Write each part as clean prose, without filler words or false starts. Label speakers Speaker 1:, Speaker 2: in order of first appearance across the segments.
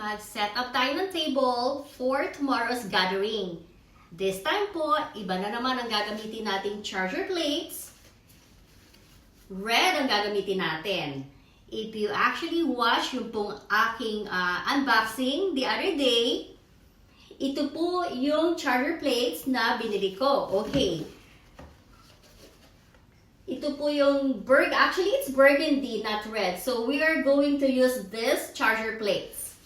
Speaker 1: mag-set up tayo ng table for tomorrow's gathering. This time po, iba na naman ang gagamitin nating charger plates. Red ang gagamitin natin. If you actually watch yung pong aking unboxing the other day, ito po yung charger plates na binili ko. Okay. Ito po yung actually it's burgundy, not red. So we are going to use this charger plates.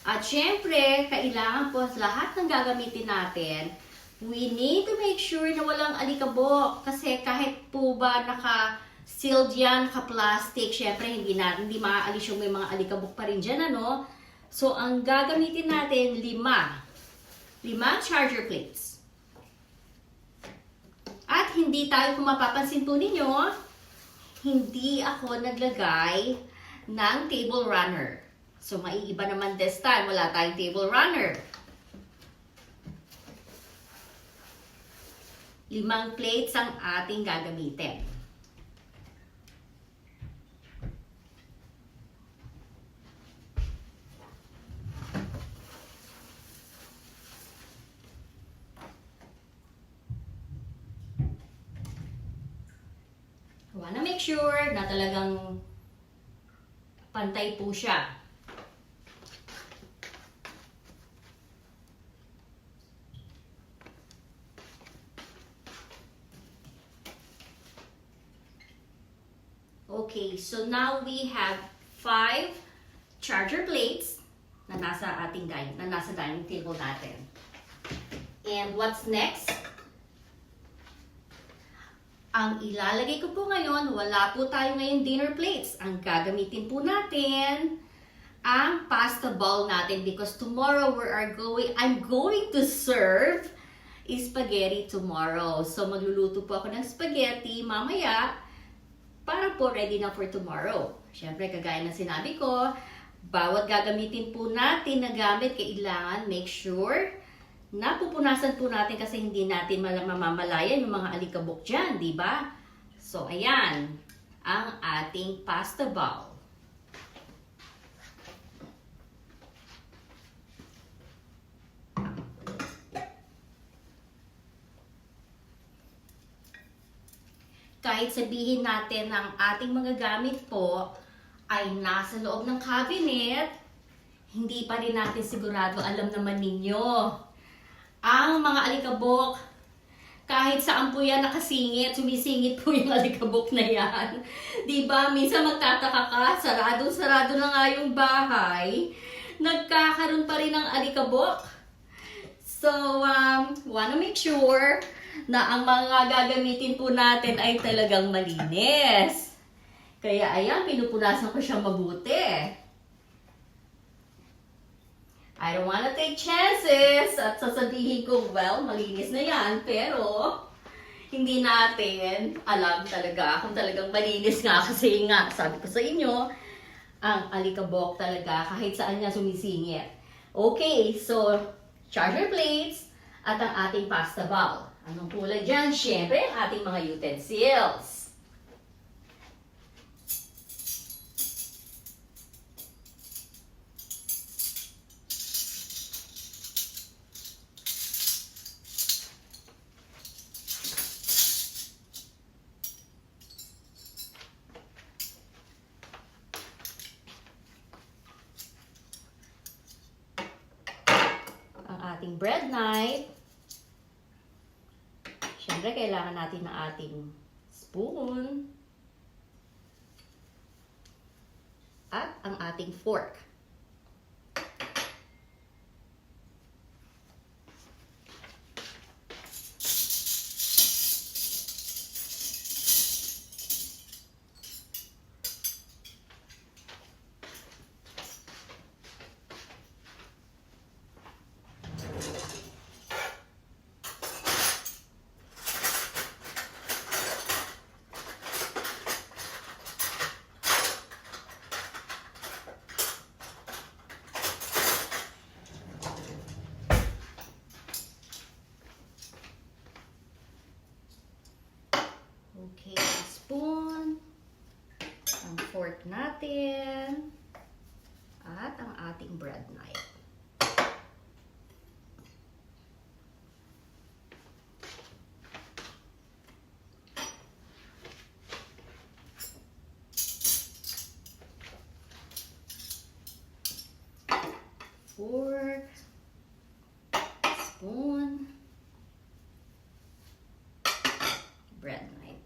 Speaker 1: At syempre, kailangan po lahat ng gagamitin natin, we need to make sure na walang alikabok. Kasi kahit po ba naka-sealed yan, naka-plastic, syempre hindi maaalis yung may mga alikabok pa rin dyan, ano? So ang gagamitin natin, 5 charger plates. At hindi tayo, kung mapapansin po ninyo, hindi ako naglagay ng table runner. So, maiiba naman this time. Wala tayong table runner. 5 plates ang ating gagamitin. Wanna make sure na talagang pantay po siya. Okay, so now we have 5 charger plates na nasa dining table natin. And what's next? Ang ilalagay ko po ngayon, wala po tayo ngayon dinner plates. Ang gagamitin po natin, ang pasta bowl natin because tomorrow I'm going to serve spaghetti tomorrow. So magluluto po ako ng spaghetti mamaya para po ready na for tomorrow. Siyempre, kagaya ng sinabi ko, bawat gagamitin po natin na gamit, kailangan make sure napupunasan po natin kasi hindi natin mamamalayan yung mga alikabok dyan, di ba? So, ayan, ang ating pasta bowl. Kahit sabihin natin ang ating mga gamit po ay nasa loob ng cabinet, hindi pa rin natin sigurado, alam naman ninyo, ang mga alikabok, kahit saan po yan nakasingit, sumisingit po yung alikabok na yan. Diba? Minsan magtataka ka, sarado na nga yung bahay, nagkakaroon pa rin ng alikabok. So, wanna make sure na ang mga gagamitin po natin ay talagang malinis. Kaya ayan, pinupunasan ko siya mabuti. I don't wanna take chances at sasabihin ko, well, malinis na yan, pero hindi natin alam talaga kung talagang malinis nga kasi nga, sabi ko sa inyo, ang alikabok talaga kahit saan nga sumisingit. Okay, so charger plates at ang ating pasta bowl. Anong kulay dyan? Siyempre, ang ating mga utensils. Ating bread knife. Siyempre, kailangan natin ng ating spoon. At ang ating fork. Okay, spoon, ang fork natin, at ang ating bread knife. Fork, spoon, bread knife.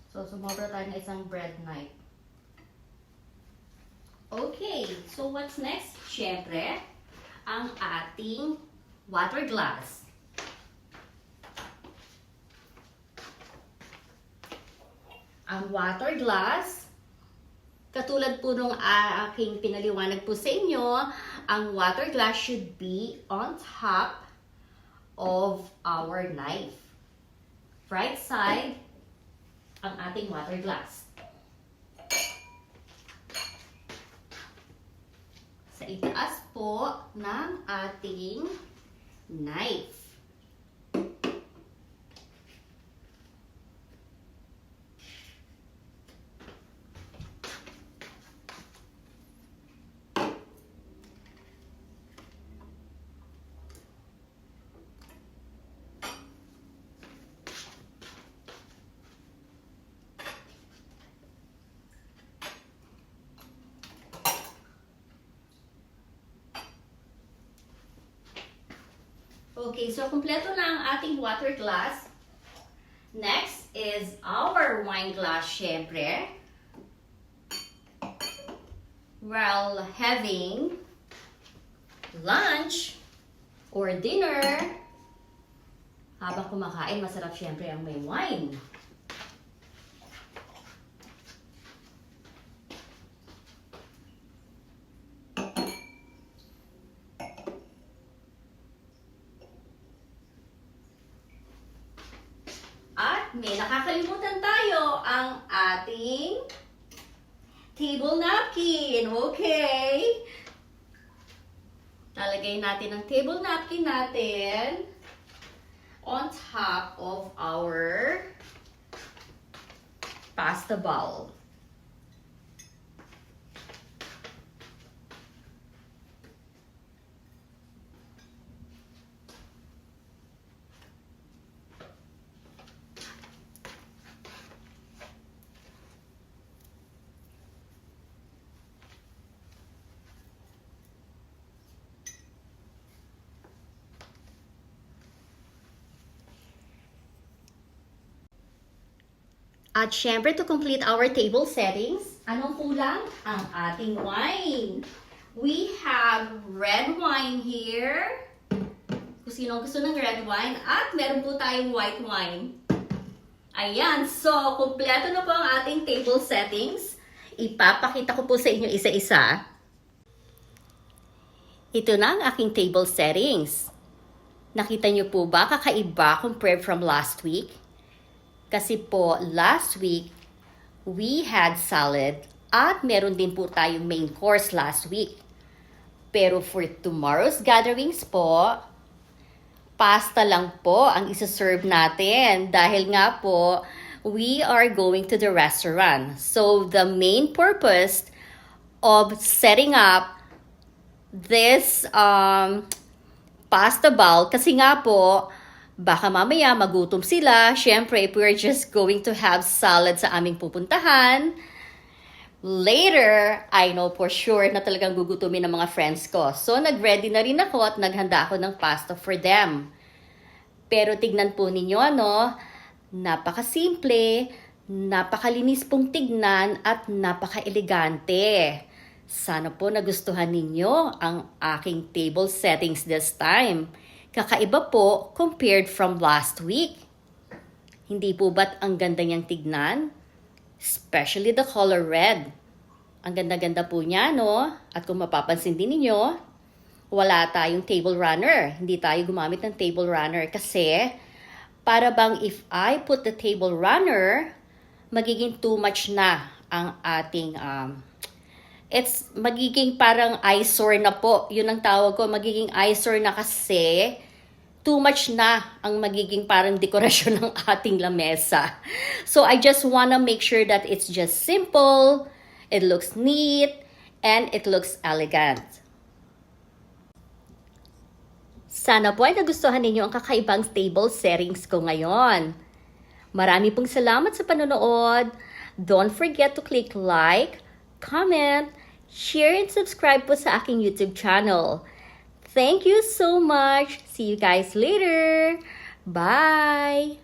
Speaker 1: So, sumobra tayo ng isang bread knife. Okay, so what's next? Siyempre, ang ating water glass. Ang water glass, katulad po nung aking pinaliwanag po sa inyo, ang water glass should be on top of our knife. Right side, ang ating water glass. Sa itaas po ng ating knife. Okay, so kumpleto na ang ating water glass. Next is our wine glass, syempre. While having lunch or dinner, habang kumakain, masarap syempre ang may wine. At may nakakalimutan tayo, ang ating table napkin. Okay. Lalagay natin ang table napkin natin on top of our pasta bowl. At syempre, to complete our table settings, anong kulang? Ang ating wine. We have red wine here. Kung sino gusto ng red wine. At meron po tayong white wine. Ayan. So, kumpleto na po ang ating table settings. Ipapakita ko po sa inyo isa-isa. Ito na ang aking table settings. Nakita niyo po ba kakaiba compared from last week? Kasi po, last week, we had salad at meron din po tayong main course last week. Pero for tomorrow's gatherings po, pasta lang po ang isa-serve natin. Dahil nga po, we are going to the restaurant. So, the main purpose of setting up this pasta bowl, kasi nga po, baka mamaya magutom sila. Siyempre, if we're just going to have salad sa aming pupuntahan, later, I know for sure na talagang gugutumin ng mga friends ko. So, nag-ready na rin ako at naghanda ako ng pasta for them. Pero tignan po ninyo, ano, napakasimple, napakalinis pong tignan at napaka-elegante. Sana po nagustuhan ninyo ang aking table settings this time. Kakaiba po compared from last week. Hindi po ba't ang ganda niyang tignan? Especially the color red. Ang ganda-ganda po niya, no? At kung mapapansin din ninyo, wala tayong table runner. Hindi tayo gumamit ng table runner kasi para bang if I put the table runner, magiging too much na ang ating it's magiging parang eyesore na po. Yun ang tawag ko, magiging eyesore na kasi too much na ang magiging parang dekorasyon ng ating lamesa. So I just wanna make sure that it's just simple, it looks neat, and it looks elegant. Sana po ay nagustuhan ninyo ang kakaibang table settings ko ngayon. Marami pong salamat sa panonood. Don't forget to click like, comment, share, and subscribe po sa aking YouTube channel. Thank you so much. See you guys later. Bye!